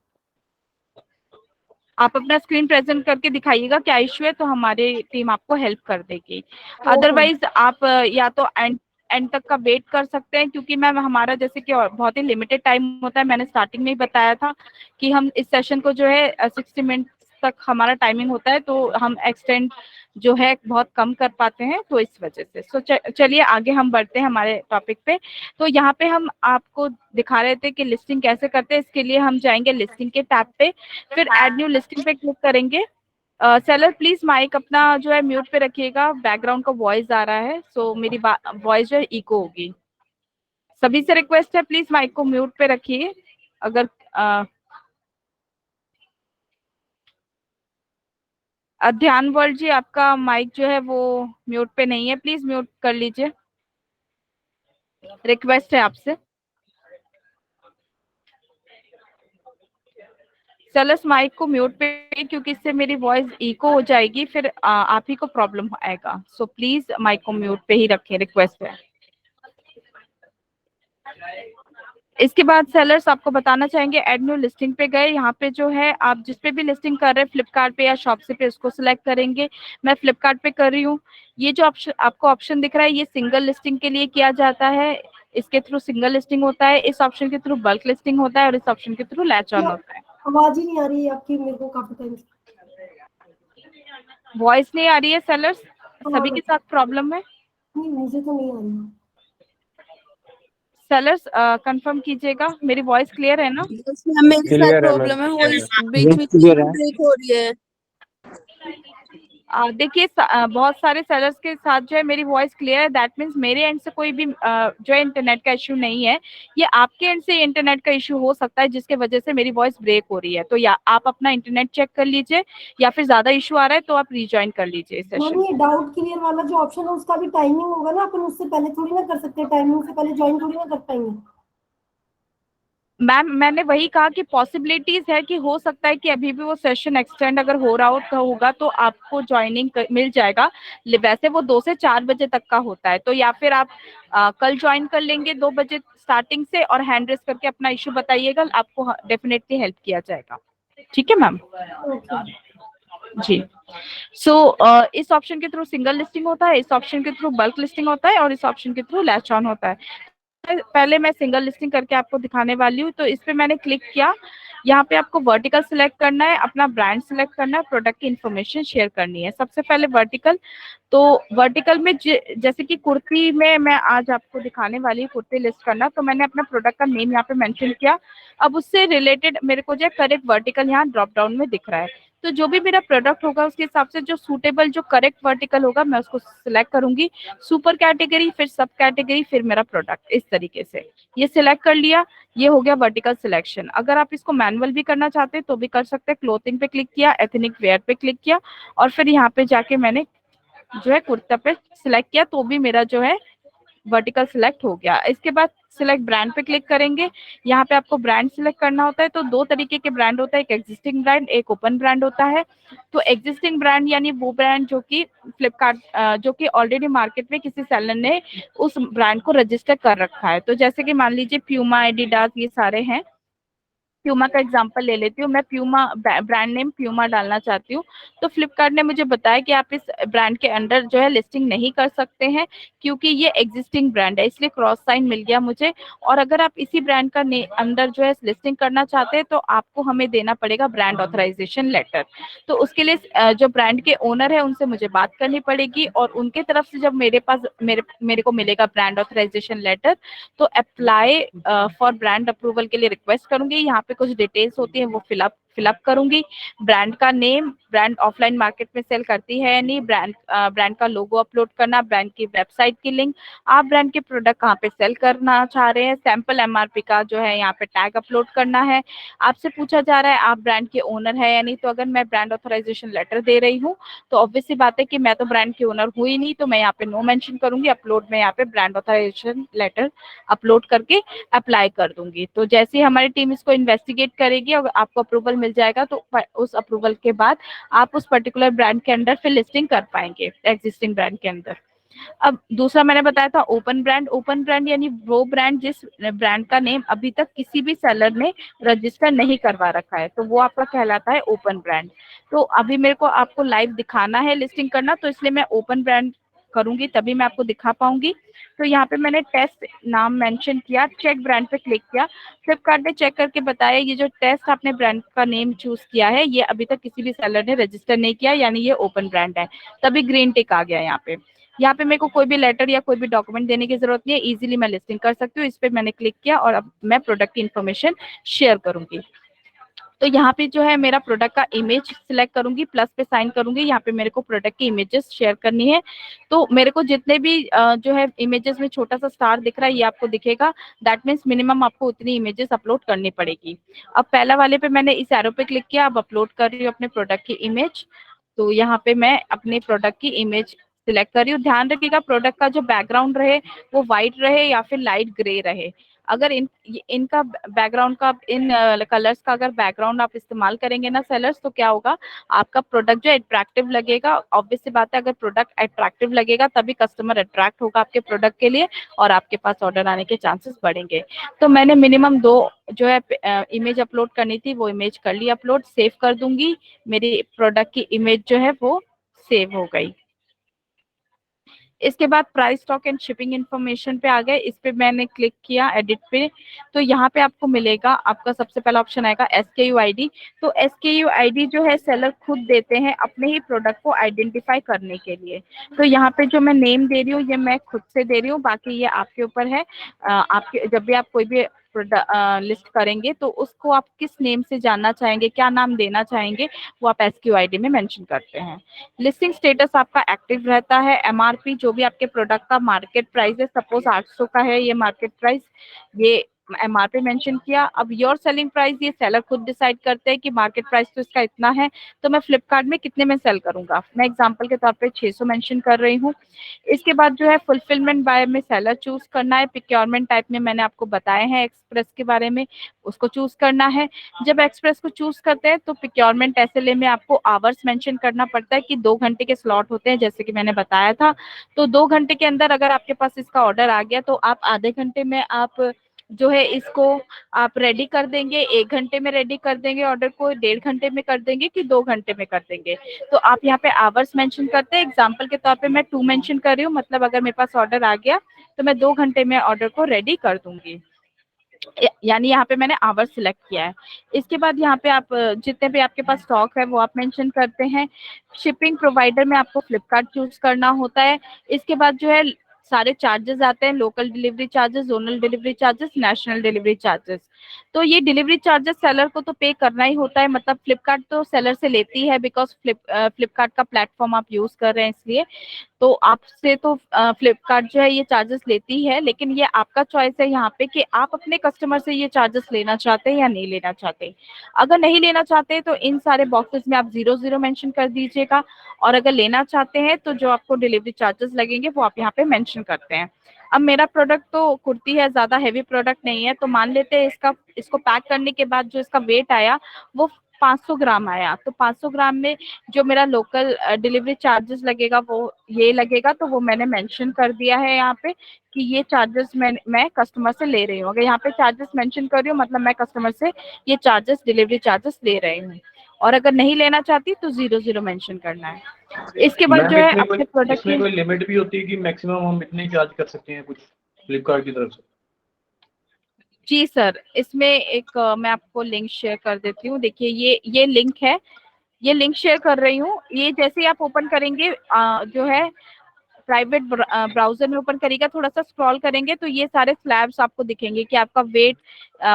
Speaker 1: आप अपना स्क्रीन प्रेजेंट करके दिखाइएगा क्या इशू है, तो हमारी टीम आपको हेल्प कर देगी। अदरवाइज आप या तो एंड तक का वेट कर सकते हैं, क्योंकि मैम हमारा जैसे कि बहुत ही लिमिटेड टाइम होता है, मैंने स्टार्टिंग में ही बताया था कि हम इस सेशन को जो है 60 मिनट तक हमारा टाइमिंग होता है, तो हम एक्सटेंड जो है बहुत कम कर पाते हैं, तो इस वजह से। सो चलिए आगे हम बढ़ते हैं हमारे टॉपिक पे। तो यहाँ पे हम आपको दिखा रहे थे कि लिस्टिंग कैसे करते हैं। इसके लिए हम जाएंगे लिस्टिंग के टैब पे, फिर एड न्यू लिस्टिंग पे क्लिक करेंगे। सेलर प्लीज माइक अपना जो है म्यूट पे रखिएगा, बैकग्राउंड का वॉइस आ रहा है, सो मेरी वॉइस जो है इको होगी। सभी से रिक्वेस्ट है प्लीज माइक को म्यूट पे रखिए। अगर ध्यान वर्ल्ड जी आपका माइक जो है वो म्यूट पे नहीं है, प्लीज म्यूट कर लीजिए, रिक्वेस्ट है आपसे। सेलर्स माइक को म्यूट पे, क्योंकि इससे मेरी वॉइस इको हो जाएगी, फिर आप ही को प्रॉब्लम आएगा। सो प्लीज माइक को म्यूट पे ही रखें, रिक्वेस्ट है। इसके बाद सेलर्स आपको बताना चाहेंगे एड न्यू लिस्टिंग पे गए, यहाँ पे जो है आप जिस पे भी लिस्टिंग कर रहे हैं फ्लिपकार्ट पे या शॉप्सी पे, उसको सिलेक्ट करेंगे। मैं फ्लिपकार्ट पे कर रही हूँ। ये जो ऑप्शन आपको ऑप्शन दिख रहा है, ये सिंगल लिस्टिंग के लिए किया जाता है, इसके थ्रू सिंगल लिस्टिंग होता है, इस ऑप्शन के थ्रू बल्क लिस्टिंग होता है और इस ऑप्शन के थ्रू लैच ऑन होता है।
Speaker 5: आवाज ही नहीं आ रही है आपकी मेरे को काफी टाइम से।
Speaker 1: वॉइस नहीं आ रही है सेलर्स?
Speaker 5: हाँ,
Speaker 1: सभी के साथ प्रॉब्लम है?
Speaker 5: नहीं मुझे तो नहीं आ रही है।
Speaker 1: सेलर्स कंफर्म कीजिएगा, मेरी वॉइस क्लियर है ना?
Speaker 2: मेरे साथ
Speaker 6: क्लियर है मैम,
Speaker 2: प्रॉब्लम है, वो बीच बीच में ब्रेक हो रही है।
Speaker 1: देखिए बहुत सारे सेलर्स के साथ जो है मेरी वॉइस क्लियर है, दैट मीन्स मेरे एंड से कोई भी जो है इंटरनेट का इशू नहीं है। ये आपके एंड से इंटरनेट का इशू हो सकता है जिसके वजह से मेरी वॉइस ब्रेक हो रही है। तो या आप अपना इंटरनेट चेक कर लीजिए, या फिर ज्यादा इशू आ रहा है तो आप रिज्वाइन कर लीजिए
Speaker 5: मैम
Speaker 1: सेशन।
Speaker 5: ये डाउट क्लियर वाला जो ऑप्शन है उसका भी टाइमिंग होगा ना, अपन उससे पहले थोड़ी ना कर सकते, टाइमिंग से पहले ज्वाइन थोड़ी ना कर पाएंगे।
Speaker 1: मैम मैंने वही कहा कि पॉसिबिलिटीज है कि हो सकता है कि अभी भी वो सेशन एक्सटेंड अगर हो रहा होगा तो आपको ज्वाइनिंग मिल जाएगा। वैसे वो 2 से 4 बजे तक का होता है, तो या फिर आप कल ज्वाइन कर लेंगे 2 बजे स्टार्टिंग से, और हैंड रेस करके अपना इशू बताइएगा, आपको डेफिनेटली हेल्प किया जाएगा। ठीक है मैम
Speaker 5: ओके।
Speaker 1: जी। सो इस ऑप्शन के थ्रू सिंगल लिस्टिंग होता है, इस ऑप्शन के थ्रू बल्क लिस्टिंग होता है, और इस ऑप्शन के थ्रू लैच ऑन होता है। पहले मैं सिंगल लिस्टिंग करके आपको दिखाने वाली हूँ। तो इस पे मैंने क्लिक किया, यहाँ पे आपको वर्टिकल सिलेक्ट करना है, अपना ब्रांड सिलेक्ट करना है, प्रोडक्ट की इन्फॉर्मेशन शेयर करनी है। सबसे पहले वर्टिकल, तो वर्टिकल में जैसे कि कुर्ती में मैं आज आपको दिखाने वाली हूँ कुर्ती लिस्ट करना, तो मैंने अपना प्रोडक्ट का नेम यहाँ पे मेंशन किया। अब उससे रिलेटेड मेरे को जो करेक्ट वर्टिकल यहाँ ड्रॉप डाउन में दिख रहा है। तो जो भी मेरा प्रोडक्ट होगा उसके हिसाब से जो सूटेबल जो करेक्ट वर्टिकल होगा मैं उसको सिलेक्ट करूंगी। सुपर कैटेगरी, फिर सब कैटेगरी, फिर मेरा प्रोडक्ट, इस तरीके से ये सिलेक्ट कर लिया। ये हो गया वर्टिकल सिलेक्शन। अगर आप इसको मैनुअल भी करना चाहते हैं तो भी कर सकते हैं। क्लोथिंग पे क्लिक किया, एथनिक वेयर पे क्लिक किया, और फिर यहाँ पे जाके मैंने जो है कुर्ता पे सिलेक्ट किया, तो भी मेरा जो है वर्टिकल सिलेक्ट हो गया। इसके बाद सिलेक्ट ब्रांड पे क्लिक करेंगे। यहाँ पे आपको ब्रांड सिलेक्ट करना होता है। तो 2 तरीके के ब्रांड होता है, एक एग्जिस्टिंग ब्रांड, एक ओपन ब्रांड होता है। तो एग्जिस्टिंग ब्रांड यानी वो ब्रांड जो कि फ्लिपकार्ट जो कि ऑलरेडी मार्केट में किसी सेलर ने उस ब्रांड को रजिस्टर कर रखा है। तो जैसे कि मान लीजिए प्यूमा, एडिडास, ये सारे हैं। प्यूमा का एग्जांपल ले लेती हूँ मैं, प्यूमा ब्रांड नेम प्यूमा डालना चाहती हूँ। तो फ्लिपकार्ट ने मुझे बताया कि आप इस ब्रांड के अंडर जो है लिस्टिंग नहीं कर सकते हैं क्योंकि ये एग्जिस्टिंग ब्रांड है, इसलिए क्रॉस साइन मिल गया मुझे। और अगर आप इसी ब्रांड का अंडर जो है लिस्टिंग करना चाहते हैं तो आपको हमें देना पड़ेगा ब्रांड ऑथराइजेशन लेटर। तो उसके लिए जो ब्रांड के ओनर है उनसे मुझे बात करनी पड़ेगी, और उनके तरफ से जब मेरे पास मेरे को मिलेगा ब्रांड ऑथराइजेशन लेटर, तो अप्लाई फॉर ब्रांड अप्रूवल के लिए रिक्वेस्ट करूंगी। यहाँ पे कुछ डिटेल्स होती है वो फिलअप करूंगी। ब्रांड का नेम, ब्रांड ऑफलाइन मार्केट में सेल करती है या नहीं, ब्रांड का लोगो अपलोड करना, ब्रांड की वेबसाइट की लिंक, आप ब्रांड के प्रोडक्ट कहाँ पे सेल करना चाह रहे हैं, सैंपल एमआरपी का जो है यहाँ पे टैग अपलोड करना है। आपसे पूछा जा रहा है आप ब्रांड के ओनर है या नहीं। तो अगर मैं ब्रांड ऑथराइजेशन लेटर दे रही हूँ तो ऑब्वियस सी बात है कि मैं तो ब्रांड की ओनर हुई नहीं, तो मैं यहाँ पे नो मेंशन करूंगी, अपलोड में यहाँ पे ब्रांड ऑथराइजेशन लेटर अपलोड करके अप्लाई कर दूंगी। तो जैसे ही हमारी टीम इसको इन्वेस्टिगेट करेगी और आपको अप्रूवल मिल जाएगा तो उस अप्रूवल के बाद आप उस पर्टिकुलर ब्रांड के अंदर फिर लिस्टिंग कर पाएंगे एग्जिस्टिंग ब्रांड के अंदर। अब दूसरा मैंने बताया था ओपन ब्रांड। ओपन ब्रांड यानी वो ब्रांड जिस ब्रांड का नेम अभी तक किसी भी सेलर ने रजिस्टर नहीं करवा रखा है, तो वो आपका कहलाता है ओपन ब्रांड। तो अभी मेरे को आपको लाइव दिखाना है लिस्टिंग करना, तो इसलिए मैं ओपन ब्रांड करूंगी तभी मैं आपको दिखा पाऊंगी। तो यहाँ पे मैंने टेस्ट नाम मेंशन किया, चेक ब्रांड पे क्लिक किया। फ्लिपकार्ट ने चेक करके बताया ये जो टेस्ट आपने ब्रांड का नेम चूज किया है ये अभी तक किसी भी सेलर ने रजिस्टर नहीं किया, यानी ये ओपन ब्रांड है, तभी ग्रीन टिक आ गया यहाँ पे। यहाँ पे मेरे को कोई भी लेटर या कोई भी डॉक्यूमेंट देने की जरूरत नहीं है, इजीली मैं लिस्टिंग कर सकती हूँ। इस पे मैंने क्लिक किया और अब मैं प्रोडक्ट की इन्फॉर्मेशन शेयर करूंगी। तो यहाँ पे जो है मेरा प्रोडक्ट का इमेज सिलेक्ट करूंगी, प्लस पे साइन करूंगी, यहाँ पे मेरे को प्रोडक्ट की इमेजेस शेयर करनी है। तो मेरे को जितने भी जो है इमेजेस में छोटा सा स्टार दिख रहा है ये आपको दिखेगा, दैट मीन्स मिनिमम आपको उतनी इमेजेस अपलोड करनी पड़ेगी। अब पहला वाले पे मैंने इस एरो पे क्लिक किया, अब अपलोड कर रही हूँ अपने प्रोडक्ट की इमेज। तो यहाँ पे मैं अपने प्रोडक्ट की इमेज सिलेक्ट कर रही हूँ। ध्यान रखिएगा प्रोडक्ट का जो बैकग्राउंड रहे वो व्हाइट रहे या फिर लाइट ग्रे रहे। अगर इनका बैकग्राउंड का इन कलर्स का अगर बैकग्राउंड आप इस्तेमाल करेंगे ना सेलर्स, तो क्या होगा आपका प्रोडक्ट जो अट्रैक्टिव लगेगा। ऑब्वियस सी बात है अगर प्रोडक्ट अट्रैक्टिव लगेगा तभी कस्टमर अट्रैक्ट होगा आपके प्रोडक्ट के लिए और आपके पास ऑर्डर आने के चांसेस बढ़ेंगे। तो मैंने मिनिमम 2 जो है इमेज अपलोड करनी थी वो इमेज कर ली अपलोड, सेव कर दूंगी। मेरी प्रोडक्ट की इमेज जो है वो सेव हो गई। इसके बाद price, stock and shipping information पे आ गए, इस पे मैंने क्लिक किया एडिट पे। तो यहाँ पे आपको मिलेगा, आपका सबसे पहला ऑप्शन आएगा SKU ID। तो SKU ID जो है सेलर खुद देते हैं अपने ही प्रोडक्ट को आइडेंटिफाई करने के लिए। तो यहाँ पे जो मैं नेम दे रही हूँ ये मैं खुद से दे रही हूँ, बाकी ये आपके ऊपर है। आपके जब भी आप कोई भी लिस्ट करेंगे तो उसको आप किस नेम से जानना चाहेंगे, क्या नाम देना चाहेंगे, वो आप SQID में मेंशन करते हैं। लिस्टिंग स्टेटस आपका एक्टिव रहता है। MRP जो भी आपके प्रोडक्ट का मार्केट प्राइस है, सपोज 800 का है ये मार्केट प्राइस, ये MRP मेंशन किया। अब योर सेलिंग प्राइस ये सेलर खुद डिसाइड करते हैं कि मार्केट प्राइस तो इसका इतना है, तो मैं फ्लिपकार्ट में कितने में सेल करूंगा। मैं एग्जांपल के तौर पे 600 मेंशन कर रही हूँ। इसके बाद जो है फुलफिलमेंट बाय में सेलर चूज करना है। प्रोक्योरमेंट टाइप में मैंने आपको बताए हैं एक्सप्रेस के बारे में, उसको चूज करना है। जब एक्सप्रेस को चूज करते हैं तो प्रोक्योरमेंट SLA में आपको आवर्स मेंशन करना पड़ता है कि 2 घंटे के स्लॉट होते हैं, जैसे कि मैंने बताया था। तो 2 घंटे के अंदर अगर आपके पास इसका ऑर्डर आ गया तो आप आधे घंटे में आप जो है इसको आप रेडी कर देंगे, 1 घंटे में रेडी कर देंगे ऑर्डर को, 1.5 घंटे में कर देंगे कि 2 घंटे में कर देंगे। तो आप यहाँ पे आवर्स मेंशन करते हैं। एग्जांपल के तौर पे मैं 2 मेंशन कर रही हूँ, मतलब अगर मेरे पास ऑर्डर आ गया तो मैं 2 घंटे में ऑर्डर को रेडी कर दूंगी, यानी यहाँ पे मैंने आवर्स सिलेक्ट किया है। इसके बाद यहाँ पे आप जितने भी आपके पास स्टॉक है वो आप मेंशन करते हैं। शिपिंग प्रोवाइडर में आपको फ्लिपकार्ट चूज करना होता है। इसके बाद जो है सारे चार्जेस आते हैं, local delivery charges, zonal delivery charges, national delivery charges. तो ये डिलीवरी चार्जेस सेलर को तो पे करना ही होता है, मतलब फ्लिपकार्ट तो सेलर से लेती है, बिकॉज फ्लिपकार्ट का प्लेटफॉर्म आप यूज कर रहे हैं इसलिए। तो आपसे तो फ्लिपकार्ट जो है ये चार्जेस लेती है, लेकिन ये आपका चॉइस है यहाँ पे कि आप अपने कस्टमर से ये चार्जेस लेना चाहते हैं या नहीं लेना चाहते। अगर नहीं लेना चाहते तो इन सारे बॉक्सेस में आप 00 मेंशन कर दीजिएगा, और अगर लेना चाहते हैं तो जो आपको डिलीवरी चार्जेस लगेंगे वो आप यहाँ पे मेंशन करते हैं। अब मेरा प्रोडक्ट तो कुर्ती है, ज्यादा हैवी प्रोडक्ट नहीं है, तो मान लेते हैं इसको पैक करने के बाद जो इसका वेट आया वो 500 ग्राम आया। तो 500 ग्राम में जो मेरा लोकल डिलीवरी चार्जेस लगेगा वो ये लगेगा, तो वो मैंने मेंशन कर दिया है यहाँ पे कि ये चार्जेस मैं कस्टमर से ले रही हूँ। अगर यहाँ पे चार्जेस मेंशन कर रही हूँ मतलब मैं कस्टमर से ये चार्जेस, डिलीवरी चार्जेस ले रही हूँ। और अगर नहीं लेना चाहती तो 00 मेंशन करना है। इसके बाद
Speaker 3: मैम
Speaker 1: जो है
Speaker 3: इसमें
Speaker 1: अपने प्रोडक्ट
Speaker 3: इसमें कोई लिमिट भी होती है कि मैक्सिमम हम इतने चार्ज कर सकते हैं कुछ फ्लिपकार्ट की तरफ से?
Speaker 1: जी सर, इसमें एक मैं आपको लिंक शेयर कर देती हूँ। देखिए ये लिंक है, ये लिंक शेयर कर रही हूँ। ये जैसे ही आप ओपन करेंगे जो है प्राइवेट ब्राउजर में ओपन करिएगा, थोड़ा सा स्क्रॉल करेंगे तो ये सारे स्लैब्स आपको दिखेंगे कि आपका वेट,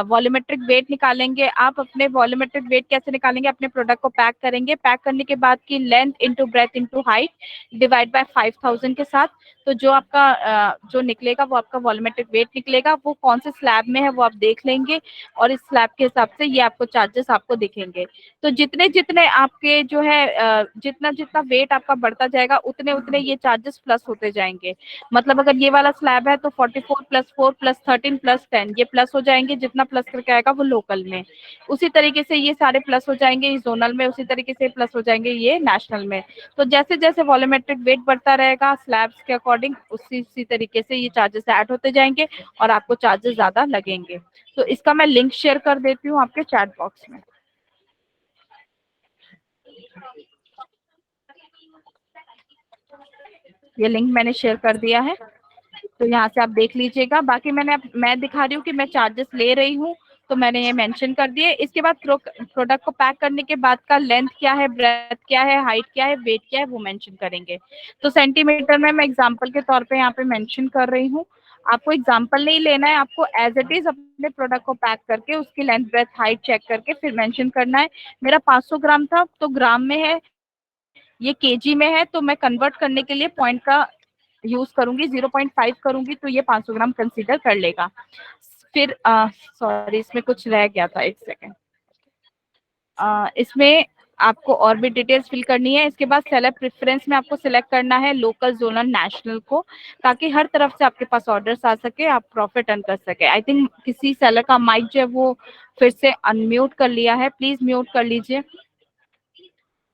Speaker 1: वॉल्यूमेट्रिक वेट निकालेंगे। आप अपने वॉल्यूमेट्रिक वेट कैसे निकालेंगे, अपने प्रोडक्ट को पैक करेंगे, पैक करने के बाद की length into breadth into height divide by 5000 के साथ, तो जो आपका जो निकलेगा वो आपका वॉल्यूमेट्रिक वेट निकलेगा। वो कौन से स्लैब में है वो आप देख लेंगे, और इस स्लैब के हिसाब से ये आपको चार्जेस आपको दिखेंगे। तो जितने जितने आपके जो है जितना जितना वेट आपका बढ़ता जाएगा उतने उतने ये चार्जेस प्लस होते जाएंगे। मतलब अगर ये वाला स्लैब है तो 44 + 4 + 13 + 10 ये प्लस हो जाएंगे, जितना प्लस करके आएगा वो लोकल में। उसी तरीके से ये सारे प्लस हो जाएंगे जोनल में, उसी तरीके से प्लस हो जाएंगे ये नेशनल में। तो जैसे जैसे वॉल्यूमेट्रिक वेट बढ़ता रहेगा स्लैब्स के अकॉर्डिंग, उसी तरीके से ये चार्जेस ऐड होते जाएंगे और आपको चार्जेस ज्यादा लगेंगे। तो इसका मैं लिंक शेयर कर देती हूँ आपके चैट बॉक्स में। ये लिंक मैंने शेयर कर दिया है, तो यहाँ से आप देख लीजिएगा। बाकी मैं दिखा रही हूँ कि मैं चार्जेस ले रही हूँ, तो मैंने ये मेंशन कर दिए। इसके बाद प्रोडक्ट को पैक करने के बाद का लेंथ क्या है, ब्रेथ क्या है, हाइट क्या है, वेट क्या है, वो मेंशन करेंगे। तो सेंटीमीटर में मैं एग्जांपल के तौर पे यहाँ पे मेंशन कर रही हूँ। आपको एग्जांपल नहीं लेना है, आपको एज इट इज अपने प्रोडक्ट को पैक करके उसकी लेंथ ब्रेथ हाइट चेक करके फिर मेंशन करना है। मेरा 500 ग्राम था तो ग्राम में है, ये केजी में है, तो मैं कन्वर्ट करने के लिए पॉइंट का यूज करूंगी, 0.5 करूंगी तो ये 500 ग्राम कंसीडर कर लेगा। फिर सॉरी इसमें कुछ रह गया था, एक सेकेंड। इसमें आपको और भी डिटेल्स फिल करनी है। इसके बाद सेलर प्रेफरेंस में आपको सिलेक्ट करना है लोकल, जोनल, नेशनल को, ताकि हर तरफ से आपके पास ऑर्डर्स आ सके, आप प्रॉफिट अर्न कर सके। आई थिंक किसी सेलर का माइक जो है वो फिर से अनम्यूट कर लिया है, प्लीज म्यूट कर लीजिए।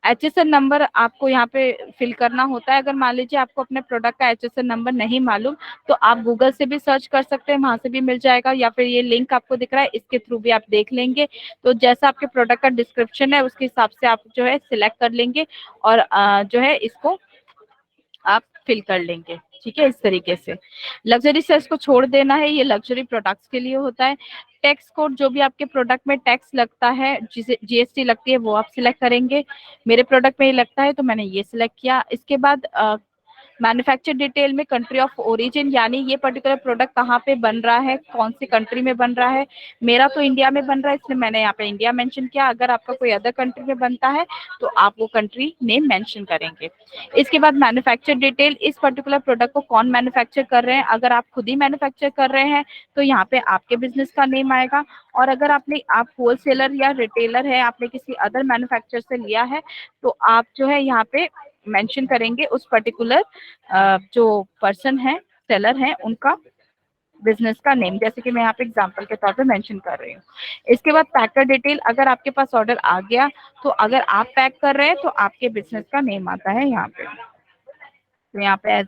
Speaker 1: HSN नंबर आपको यहाँ पे फिल करना होता है। अगर मान लीजिए आपको अपने प्रोडक्ट का HSN नंबर नहीं मालूम तो आप गूगल से भी सर्च कर सकते हैं, वहां से भी मिल जाएगा, या फिर ये लिंक आपको दिख रहा है इसके थ्रू भी आप देख लेंगे। तो जैसा आपके प्रोडक्ट का डिस्क्रिप्शन है उसके हिसाब से आप जो है सिलेक्ट कर लेंगे और जो है इसको आप फिल कर लेंगे। ठीक है, इस तरीके से लग्जरी सेल्स को छोड़ देना है, ये लग्जरी प्रोडक्ट्स के लिए होता है। टैक्स कोड, जो भी आपके प्रोडक्ट में टैक्स लगता है, जिसे GST लगती है, वो आप सिलेक्ट करेंगे। मेरे प्रोडक्ट में ये लगता है तो मैंने ये सिलेक्ट किया। इसके बाद मैन्युफैक्चर डिटेल में कंट्री ऑफ ओरिजिन, यानी ये पर्टिकुलर प्रोडक्ट कहाँ पे बन रहा है, कौन सी कंट्री में बन रहा है। मेरा तो इंडिया में बन रहा है इसलिए मैंने यहाँ पे इंडिया मेंशन किया। अगर आपका कोई अदर कंट्री में बनता है तो आप वो कंट्री नेम मेंशन करेंगे। इसके बाद मैन्युफैक्चर डिटेल, इस पर्टिकुलर प्रोडक्ट को कौन मैन्युफैक्चर कर रहे हैं। अगर आप खुद ही मैन्युफैक्चर कर रहे हैं तो यहाँ पे आपके बिजनेस का नेम आएगा, और अगर आप होलसेलर या रिटेलर है, आपने किसी अदर मैन्युफैक्चर से लिया है, तो आप जो है यहाँ पे मेंशन करेंगे उस पर्टिकुलर जो पर्सन है, सेलर है, उनका बिजनेस का नेम, जैसे कि मैं यहाँ पे एग्जांपल के तौर पे मेंशन कर रही हूँ। इसके बाद पैकर डिटेल, अगर आपके पास ऑर्डर आ गया तो अगर आप पैक कर रहे हैं तो आपके बिजनेस का नेम आता है यहाँ पे। तो यहाँ पे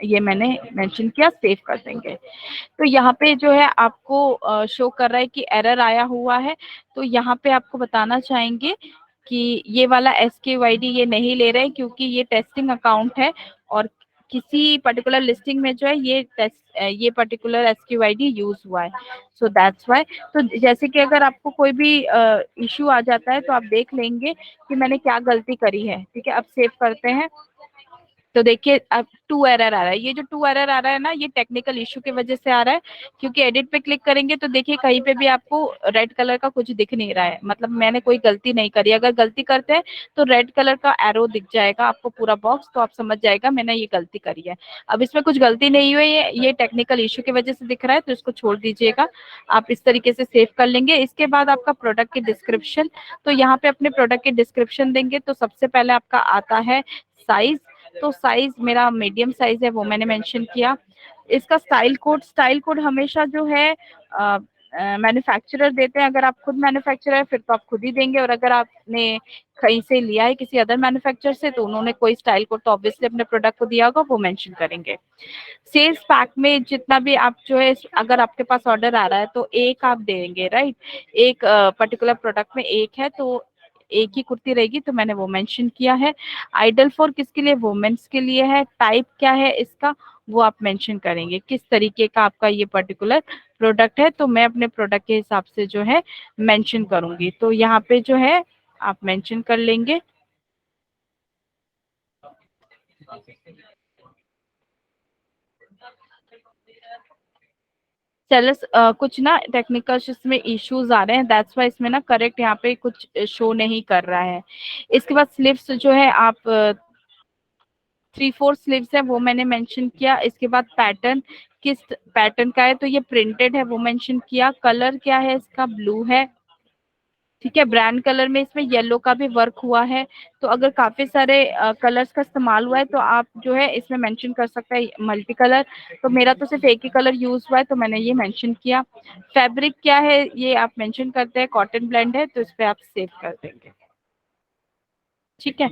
Speaker 1: ये मैंने मेंशन किया, सेव कर देंगे। तो यहाँ पे जो है आपको शो कर रहा है कि एरर आया हुआ है, तो यहाँ पे आपको बताना चाहेंगे कि ये वाला SKYD ये नहीं ले रहे क्योंकि ये टेस्टिंग अकाउंट है और किसी पर्टिकुलर लिस्टिंग में जो है ये पर्टिकुलर SKYD यूज हुआ है, सो दैट्स वाई। तो जैसे कि अगर आपको कोई भी इश्यू आ जाता है तो आप देख लेंगे कि मैंने क्या गलती करी है। ठीक है, अब सेव करते हैं। तो देखिए अब 2 एरर आ रहा है। ये जो 2 एरर आ रहा है ना, ये टेक्निकल इशू की वजह से आ रहा है, क्योंकि एडिट पे क्लिक करेंगे तो देखिए कहीं पे भी आपको रेड कलर का कुछ दिख नहीं रहा है, मतलब मैंने कोई गलती नहीं करी। अगर गलती करते हैं तो रेड कलर का एरो दिख जाएगा आपको पूरा बॉक्स, तो आप समझ जाएगा मैंने ये गलती करी है। अब इसमें कुछ गलती नहीं हुई है, ये टेक्निकल इशू की वजह से दिख रहा है, तो इसको छोड़ दीजिएगा। आप इस तरीके से सेव कर लेंगे। इसके बाद आपका प्रोडक्ट की डिस्क्रिप्शन, तो यहाँ पे अपने प्रोडक्ट की डिस्क्रिप्शन देंगे। तो सबसे पहले आपका आता है साइज, तो साइज मेरा मीडियम साइज है, वो मैंने मेंशन किया। इसका स्टाइल कोड हमेशा जो है मैन्युफैक्चरर देते हैं। अगर आप खुद मैन्युफैक्चरर है फिर तो आप खुद ही देंगे, और अगर आपने कहीं से लिया है किसी अदर मैन्युफैक्चरर से तो उन्होंने कोई स्टाइल कोड तो ऑब्वियसली अपने प्रोडक्ट को दिया होगा, वो मेंशन करेंगे। सेल्स पैक में जितना भी आप जो है, अगर आपके पास ऑर्डर आ रहा है तो एक आप देंगे, राइट। एक पर्टिकुलर प्रोडक्ट में एक है तो एक ही कुर्ती रहेगी, तो मैंने वो मेंशन किया है। आइडल फॉर किसके लिए, वुमेन्स के लिए है। टाइप क्या है इसका, वो आप मेंशन करेंगे, किस तरीके का आपका ये पर्टिकुलर प्रोडक्ट है, तो मैं अपने प्रोडक्ट के हिसाब से जो है मेंशन करूंगी। तो यहाँ पे जो है आप मेंशन कर लेंगे। सेलर्स कुछ ना टेक्निकल इसमें इश्यूज आ रहे हैं, दैट्स वाई इसमें ना करेक्ट यहाँ पे कुछ शो नहीं कर रहा है। इसके बाद स्लीव्स जो है आप 3/4 स्लीव्स है, वो मैंने मेंशन किया। इसके बाद पैटर्न किस पैटर्न का है, तो ये प्रिंटेड है, वो मेंशन किया। कलर क्या है इसका, ब्लू है। ठीक है, ब्रांड कलर में इसमें येलो का भी वर्क हुआ है। तो अगर काफी सारे कलर्स का इस्तेमाल हुआ है तो आप जो है इसमें मेंशन कर सकते हैं मल्टी कलर। तो मेरा तो सिर्फ एक ही कलर यूज हुआ है तो मैंने ये मेंशन किया। फैब्रिक क्या है ये आप मेंशन करते हैं, कॉटन ब्लेंड है, तो इस पे आप सेव कर देंगे। ठीक है,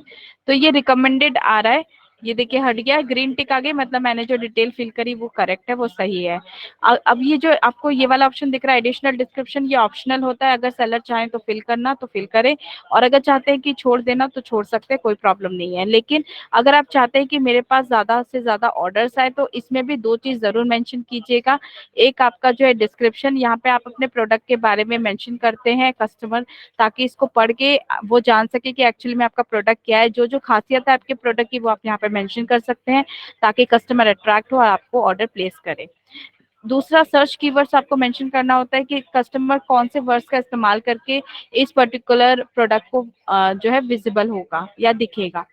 Speaker 1: तो ये रिकमेंडेड आ रहा है, ये देखिए हट गया, ग्रीन टिक आ गई, मतलब मैंने जो डिटेल फिल करी वो करेक्ट है, वो सही है। अब ये जो आपको ये वाला ऑप्शन दिख रहा है एडिशनल डिस्क्रिप्शन, ये ऑप्शनल होता है। अगर सेलर चाहें तो फिल करना तो फिल करें, और अगर चाहते हैं कि छोड़ देना तो छोड़ सकते हैं, कोई प्रॉब्लम नहीं है। लेकिन अगर आप चाहते हैं कि मेरे पास ज्यादा से ज्यादा ऑर्डर्स आए तो इसमें भी 2 चीज जरूर मेंशन कीजिएगा। एक आपका जो है डिस्क्रिप्शन, यहाँ पे आप अपने प्रोडक्ट के बारे में मेंशन करते हैं कस्टमर, ताकि इसको पढ़ के वो जान सके कि एक्चुअली में आपका प्रोडक्ट क्या है। जो जो खासियत है आपके प्रोडक्ट की वो आप यहाँ पे मेंशन कर सकते हैं, ताकि कस्टमर अट्रैक्ट हो और आपको ऑर्डर प्लेस करे। दूसरा, सर्च कीवर्ड्स आपको मेंशन करना होता है कि कस्टमर कौन से वर्ड्स का इस्तेमाल करके इस पर्टिकुलर प्रोडक्ट को जो है विजिबल होगा या दिखेगा।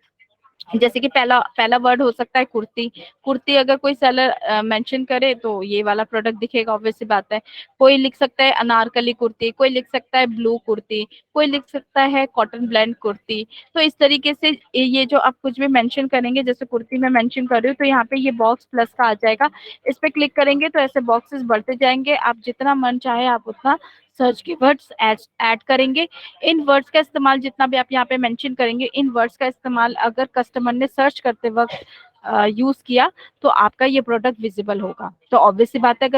Speaker 1: जैसे कि पहला वर्ड हो सकता है कुर्ती। कुर्ती अगर कोई सेलर मेंशन करे तो ये वाला प्रोडक्ट दिखेगा, ऑब्वियस सी बात है। कोई लिख सकता है अनारकली कुर्ती, कोई लिख सकता है ब्लू कुर्ती, कोई लिख सकता है कॉटन ब्लेंड कुर्ती। तो इस तरीके से ये जो आप कुछ भी मेंशन करेंगे, जैसे कुर्ती में मेंशन कर रही हूँ तो यहाँ पे ये बॉक्स प्लस का आ जाएगा, इस पे क्लिक करेंगे तो ऐसे बॉक्सेस बढ़ते जाएंगे। आप जितना मन चाहे आप उतना सर्च कीवर्ड्स ऐड करेंगे। इन वर्ड्स का इस्तेमाल जितना भी आप यहाँ पे मेंशन करेंगे, इन वर्ड्स का इस्तेमाल अगर कस्टमर ने सर्च करते वक्त यूज किया तो आपका ये प्रोडक्ट विजिबल होगा। तो ऑब्वियस सी बात है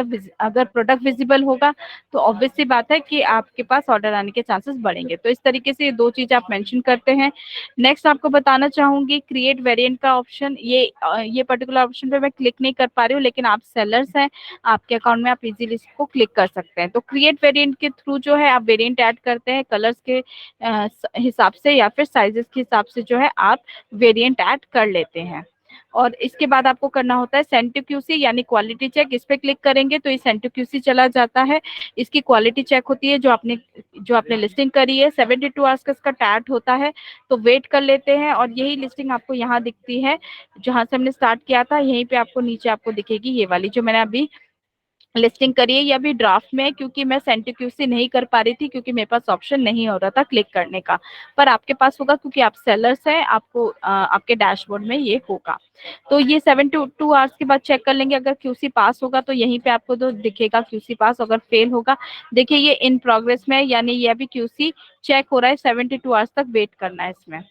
Speaker 1: अगर प्रोडक्ट विजिबल होगा तो ऑब्वियस सी बात है कि आपके पास ऑर्डर आने के चांसेस बढ़ेंगे। तो इस तरीके से ये 2 चीज आप मेंशन करते हैं। नेक्स्ट आपको बताना चाहूंगी क्रिएट वेरिएंट का ऑप्शन, ये पर्टिकुलर ऑप्शन पे मैं क्लिक नहीं कर पा रही हूँ, लेकिन आप सेलर्स हैं, आपके अकाउंट में आप इजीली इसको क्लिक कर सकते हैं। तो क्रिएट वेरिएंट के थ्रू जो है आप वेरिएंट ऐड करते हैं कलर्स के हिसाब से या फिर साइजेस के हिसाब से जो है आप वेरिएंट ऐड कर लेते हैं। और इसके बाद आपको करना होता है सेंड टू क्यूसी यानी क्वालिटी चेक। इस पे क्लिक करेंगे तो ये सेंड टू क्यूसी चला जाता है। इसकी क्वालिटी चेक होती है जो आपने लिस्टिंग करी है। 72 आवर्स का इसका टैग होता है, तो वेट कर लेते हैं। और यही लिस्टिंग आपको यहाँ दिखती है जहां से हमने स्टार्ट किया था, यहीं पे आपको नीचे आपको दिखेगी ये वाली जो मैंने अभी लिस्टिंग करी है। ये अभी ड्राफ्ट में है क्योंकि मैं सेंड टू क्यूसी नहीं कर पा रही थी, क्योंकि मेरे पास ऑप्शन नहीं हो रहा था क्लिक करने का, पर आपके पास होगा क्योंकि आप सेलर्स हैं, आपको आपके डैशबोर्ड में ये होगा। तो ये 72 आवर्स के बाद चेक कर लेंगे। अगर क्यूसी पास होगा तो यहीं पे आपको तो दिखेगा क्यूसी पास, अगर फेल होगा देखिए ये इन प्रोग्रेस में है, यानी ये अभी क्यूसी चेक हो रहा है। 72 आवर्स तक वेट करना है इसमें।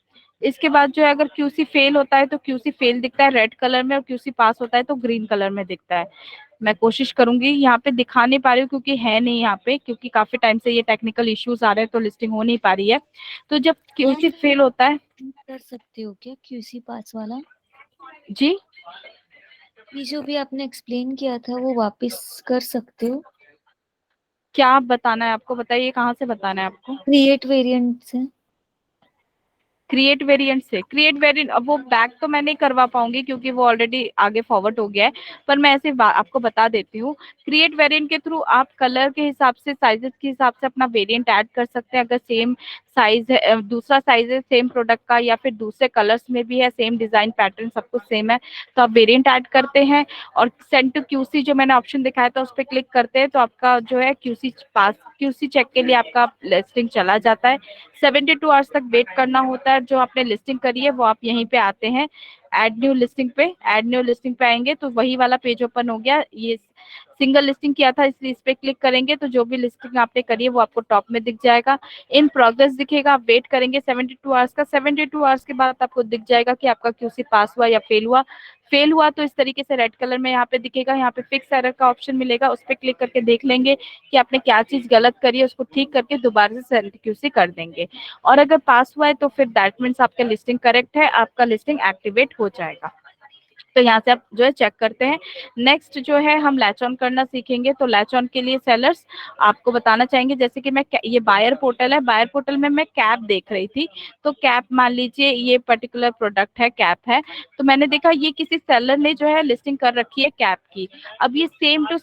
Speaker 1: इसके बाद जो है अगर क्यूसी फेल होता है तो क्यूसी फेल दिखता है रेड कलर में, और क्यूसी पास होता है तो ग्रीन कलर में दिखता है। मैं कोशिश करूंगी, यहाँ पे दिखा नहीं पा रही हूँ क्योंकि है नहीं यहाँ पे, क्योंकि काफी टाइम से ये टेक्निकल इश्यूज आ रहे हैं तो लिस्टिंग हो नहीं पा रही है। तो जब क्यूसी फेल होता है
Speaker 6: कर सकते हो क्या क्यूसी पास वाला?
Speaker 1: जी,
Speaker 6: ये जो भी आपने एक्सप्लेन किया था वो वापस कर सकते हो?
Speaker 1: क्या बताना है आपको, बताइए कहाँ से बताना है आपको?
Speaker 6: क्रिएट वेरिएंट से।
Speaker 1: क्रिएट वेरिएंट से? क्रिएट वेरिएंट अब वो बैक तो मैं नहीं करवा पाऊंगी क्योंकि वो ऑलरेडी आगे फॉरवर्ड हो गया है, पर मैं ऐसे आपको बता देती हूँ। क्रिएट वेरिएंट के थ्रू आप कलर के हिसाब से, साइजेस के हिसाब से अपना वेरिएंट ऐड कर सकते हैं। अगर सेम साइज है, दूसरा साइज है सेम प्रोडक्ट का, या फिर दूसरे कलर्स में भी है, सेम डिजाइन पैटर्न सब कुछ सेम है, तो आप वेरिएंट ऐड करते हैं। और सेंड टू क्यूसी जो मैंने ऑप्शन दिखाया था उस पर क्लिक करते हैं तो आपका जो है क्यूसी पास, क्यूसी चेक के लिए आपका लिस्टिंग चला जाता है। 72 आवर्स तक वेट करना होता है। जो आपने लिस्टिंग करी है वो आप यहीं पे आते हैं ऐड न्यू लिस्टिंग पे। ऐड न्यू लिस्टिंग पे आएंगे तो वही वाला पेज ओपन हो गया। ये सिंगल लिस्टिंग किया था इसलिए इस पे क्लिक करेंगे तो जो भी लिस्टिंग आपने करी है वो आपको टॉप में दिख जाएगा। इन प्रोग्रेस दिखेगा, आप वेट करेंगे 72 आवर्स का। 72 आवर्स के बाद आपको दिख जाएगा कि आपका क्यूसी पास हुआ या फेल हुआ। फेल हुआ तो इस तरीके से रेड कलर में यहाँ पे दिखेगा, यहाँ पे फिक्स एरर का ऑप्शन मिलेगा, उस पर क्लिक करके देख लेंगे कि आपने क्या चीज गलत करी है, उसको ठीक करके दोबारा से सेंड क्यूसी कर देंगे। और अगर पास हुआ है तो फिर दैट मीन्स आपका लिस्टिंग करेक्ट है, आपका लिस्टिंग एक्टिवेट हो जाएगा। तो यहाँ से आप जो है चेक करते हैं। नेक्स्ट जो है हम लैच ऑन करना सीखेंगे। तो लैच ऑन के लिए सेलर्स आपको बताना चाहेंगे, जैसे कि मैं ये बायर पोर्टल है, बायर पोर्टल में मैं कैप देख रही थी। तो कैप मान लीजिए ये पर्टिकुलर प्रोडक्ट है, कैप है, तो मैंने देखा ये किसी सेलर ने जो है लिस्टिंग कर रखी है कैप की। अब ये सेम टू